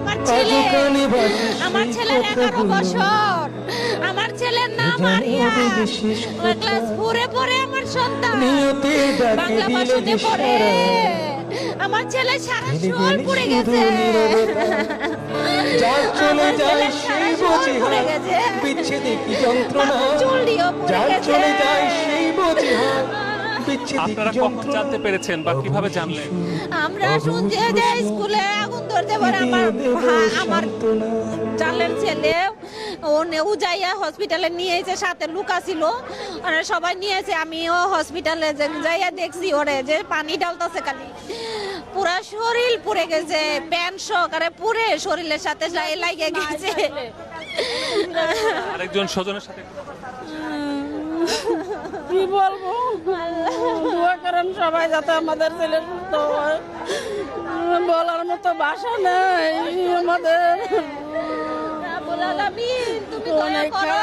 আমার ছেলে, আমার ছেলের 11 বছর, আমার ছেলের নাম আরিয়া, ক্লাস 4-এ পড়ে আমার সন্তান, বাংলা ভাষাতে পড়ে। আমার ছেলে সারা শরীর পুড়ে গেছে, যার চলে যায় সেই বোঝে পুড়ে গেছে, বিচ্ছেদে কি যন্ত্রণা, চুলটিও পুড়ে যার গেছে। চলে যায় সেই বোঝে আপনারা কখন জানতে পেরেছেন বা কিভাবে জানলেন? আমরা শুনছি যে স্কুলে আগুন ধরতে পারে। আমার চালের ছেলে ও উজাইয়া হসপিটালে নিয়েছে, সাথে লুকা ছিল, সবাই নিয়েছে। আমিও হসপিটালে যাইয়া দেখছি ওরে যে পানি ডালতেছে, খালি পুরা শরীর পুড়ে গেছে, প্যান্ট সহকারে পুড়ে শরীরের সাথে লাগিয়ে গেছে। আরেকজন স্বজনের সাথে কি বলবো, দোয়া করেন সবাই যাতে আমাদের ছেলে সুস্থ হয়। বলার মতো ভাষা নেই আমাদের। রাব্বুল আলামিন, তুমি দয়া অনেক করো।